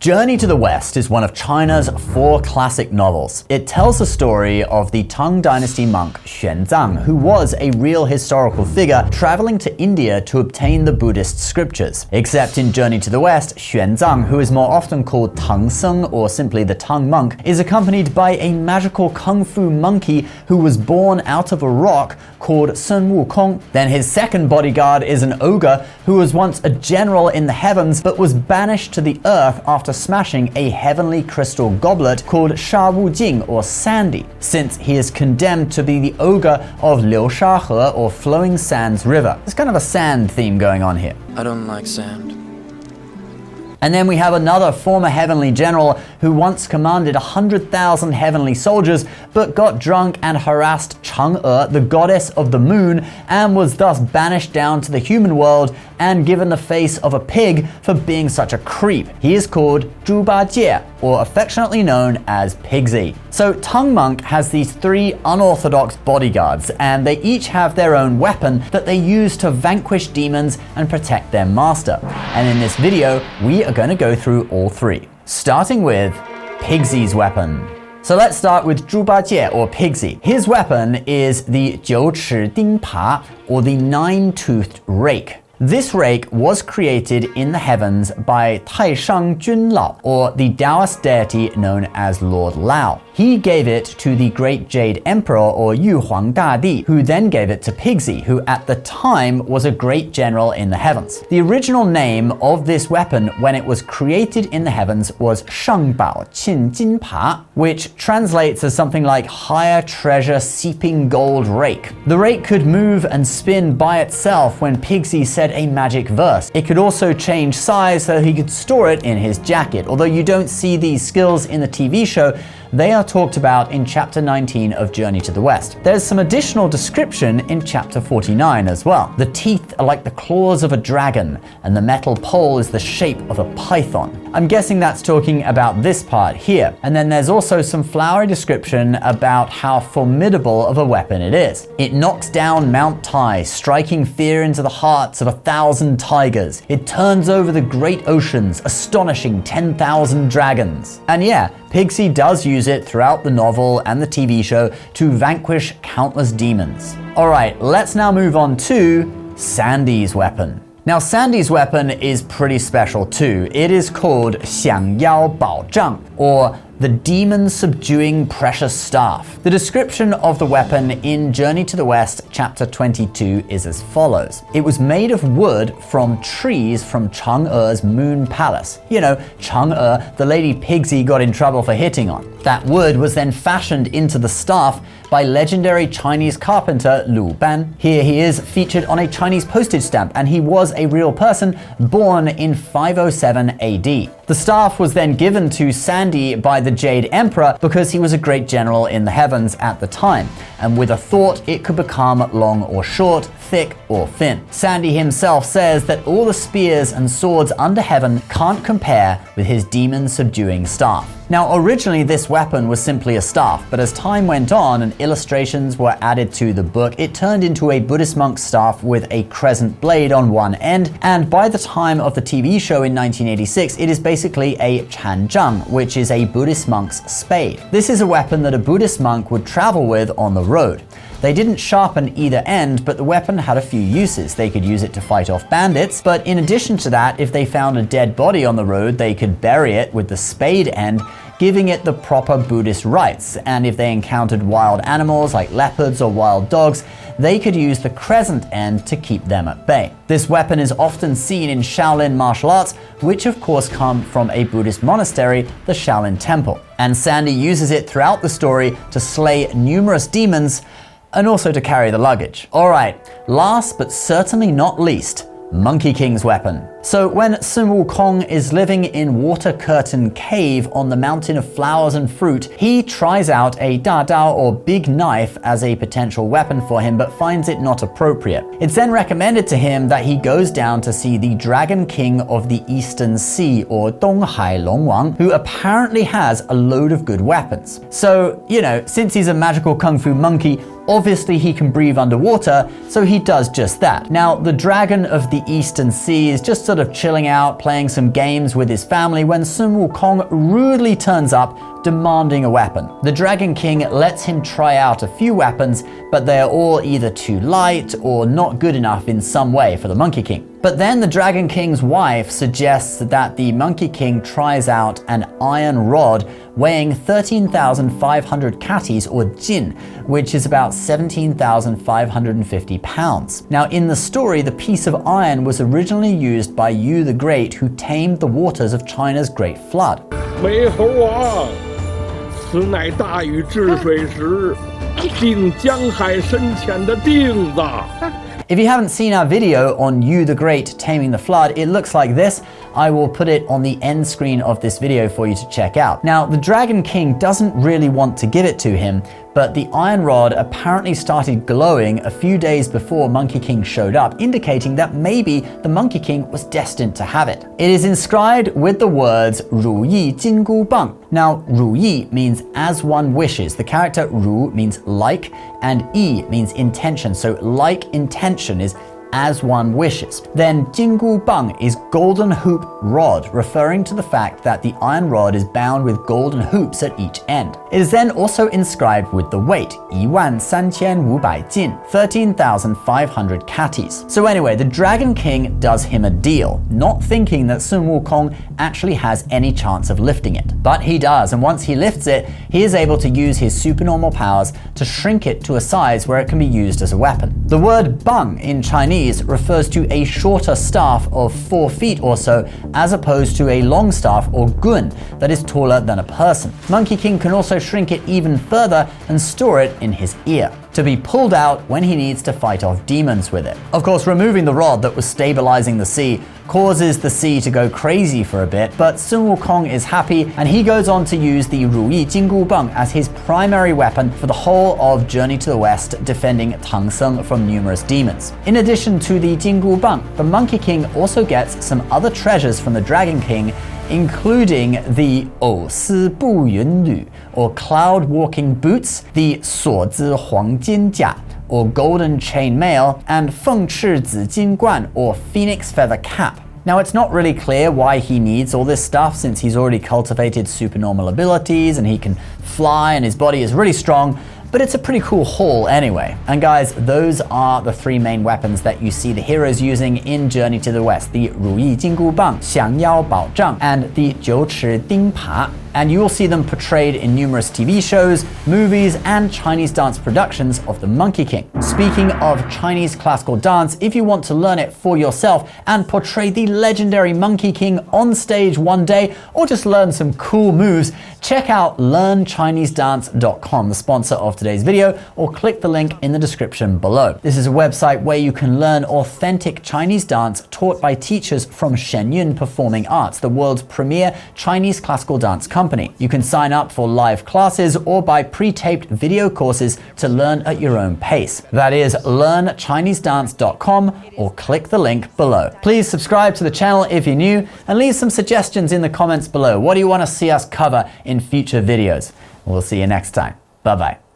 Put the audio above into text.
Journey to the West is one of China's 4 classic novels. It tells the story of the Tang Dynasty monk Xuanzang, who was a real historical figure traveling to India to obtain the Buddhist scriptures. Except in Journey to the West, Xuanzang, who is more often called Tang Seng or simply the Tang monk, is accompanied by a magical kung fu monkey who was born out of a rock called Sun Wukong. Then his second bodyguard is an ogre who was once a general in the heavens but was banished to the earth after smashing a heavenly crystal goblet called Sha Wu Jing or Sandy, since he is condemned to be the ogre of Liu Sha He or Flowing Sands River. There's kind of a sand theme going on here. I don't like sand. And then we have another former heavenly general who once commanded 100,000 heavenly soldiers but got drunk and harassed Chang'e, the goddess of the moon, and was thus banished down to the human world and given the face of a pig for being such a creep. He is called Zhu Bajie, or affectionately known as Pigsy. So Tang Monk has these 3 unorthodox bodyguards, and they each have their own weapon that they use to vanquish demons and protect their master. And in this video, we are going to go through all 3, starting with Pigsy's weapon. So let's start with Zhu Bajie or Pigsy. His weapon is the 九齿钉耙 or the 9-toothed rake. This rake was created in the heavens by Taishang Junlao, or the Taoist deity known as Lord Lao. He gave it to the great Jade Emperor or Yu Huang Dadi, who then gave it to Pigsy, who at the time was a great general in the heavens. The original name of this weapon when it was created in the heavens was Shangbao Qin Jin Pa, which translates as something like higher treasure seeping gold rake. The rake could move and spin by itself when Pigsy said a magic verse. It could also change size so he could store it in his jacket. Although you don't see these skills in the TV show, they are talked about in chapter 19 of Journey to the West. There's some additional description in chapter 49 as well. The teeth are like the claws of a dragon, and the metal pole is the shape of a python. I'm guessing that's talking about this part here. And then there's also some flowery description about how formidable of a weapon it is. It knocks down Mount Tai, striking fear into the hearts of 1,000 tigers. It turns over the great oceans, astonishing 10,000 dragons. And yeah, Pigsy does use it throughout the novel and the TV show to vanquish countless demons. Alright, let's now move on to Sandy's weapon. Now Sandy's weapon is pretty special too. It is called Xiang Yao Bao Zhang, or the demon subduing precious staff. The description of the weapon in Journey to the West, chapter 22, is as follows. It was made of wood from trees from Chang'e's moon palace. You know, Chang'e, the lady Pigsy got in trouble for hitting on. That wood was then fashioned into the staff by legendary Chinese carpenter Lu Ban. Here he is featured on a Chinese postage stamp, and he was a real person born in 507 AD. The staff was then given to Sandy by the Jade Emperor because he was a great general in the heavens at the time, and with a thought it could become long or short, thick or thin. Sandy himself says that all the spears and swords under heaven can't compare with his demon subduing staff. Now originally this weapon was simply a staff, but as time went on and illustrations were added to the book, it turned into a Buddhist monk's staff with a crescent blade on one end, and by the time of the TV show in 1986, it is basically a chanzhang, which is a Buddhist monk's spade. This is a weapon that a Buddhist monk would travel with on the road. They didn't sharpen either end, but the weapon had a few uses. They could use it to fight off bandits, but in addition to that, if they found a dead body on the road, they could bury it with the spade end, giving it the proper Buddhist rites. And if they encountered wild animals like leopards or wild dogs, they could use the crescent end to keep them at bay. This weapon is often seen in Shaolin martial arts, which of course come from a Buddhist monastery, the Shaolin Temple. And Sandy uses it throughout the story to slay numerous demons, and also to carry the luggage. Alright, last but certainly not least, Monkey King's weapon. So when Sun Wukong is living in Water Curtain Cave on the Mountain of Flowers and Fruit, he tries out a da dao or big knife as a potential weapon for him, but finds it not appropriate. It's then recommended to him that he goes down to see the Dragon King of the Eastern Sea, or Donghai Longwang, who apparently has a load of good weapons. So, you know, since he's a magical kung fu monkey, obviously he can breathe underwater, so he does just that. Now, the Dragon of the Eastern Sea is just sort of chilling out, playing some games with his family when Sun Wukong rudely turns up, demanding a weapon. The Dragon King lets him try out a few weapons, but they are all either too light or not good enough in some way for the Monkey King. But then the Dragon King's wife suggests that the Monkey King tries out an iron rod weighing 13,500 katis or jin, which is about 17,550 pounds. Now, in the story, the piece of iron was originally used by Yu the Great, who tamed the waters of China's Great Flood. 美猴啊，此乃大禹治水时定江海深浅的定子。 If you haven't seen our video on Yu the Great taming the flood, it looks like this. I will put it on the end screen of this video for you to check out. Now, the Dragon King doesn't really want to give it to him, but the iron rod apparently started glowing a few days before Monkey King showed up, indicating that maybe the Monkey King was destined to have it. It is inscribed with the words 如意金箍棒. Now, 如意 means as one wishes. The character 如 means like, and 意 means intention. So like intention is as one wishes. Then 金箍棒 is golden hoop rod, referring to the fact that the iron rod is bound with golden hoops at each end. It is then also inscribed with the weight, 13,500 jin, 13,500 katis. So anyway, the Dragon King does him a deal, not thinking that Sun Wukong actually has any chance of lifting it. But he does, and once he lifts it, he is able to use his supernormal powers to shrink it to a size where it can be used as a weapon. The word bang in Chinese refers to a shorter staff of 4 feet or so, as opposed to a long staff or gun that is taller than a person. Monkey King can also shrink it even further and store it in his ear, to be pulled out when he needs to fight off demons with it. Of course, removing the rod that was stabilizing the sea causes the sea to go crazy for a bit, but Sun Wukong is happy and he goes on to use the 如意金箍棒 as his primary weapon for the whole of Journey to the West, defending Tang Seng from numerous demons. In addition to the 金箍棒, the Monkey King also gets some other treasures from the Dragon King, including the 藕丝步云履 or cloud walking boots, the 锁子黄金甲 or golden chain mail, and 凤翅紫金冠 or phoenix feather cap. Now, it's not really clear why he needs all this stuff, since he's already cultivated supernormal abilities and he can fly and his body is really strong, but it's a pretty cool haul anyway. And guys, those are the 3 main weapons that you see the heroes using in Journey to the West: the 如意金箍棒, 降妖宝杖, and the 九齿钉耙. And you will see them portrayed in numerous TV shows, movies, and Chinese dance productions of the Monkey King. Speaking of Chinese classical dance, if you want to learn it for yourself and portray the legendary Monkey King on stage one day, or just learn some cool moves, check out learnchinesedance.com, the sponsor of today's video, or click the link in the description below. This is a website where you can learn authentic Chinese dance taught by teachers from Shenyun Performing Arts, the world's premier Chinese classical dance company. You can sign up for live classes or buy pre-taped video courses to learn at your own pace. That is learnchinesedance.com, or click the link below. Please subscribe to the channel if you're new and leave some suggestions in the comments below. What do you want to see us cover in future videos? We'll see you next time. Bye-bye.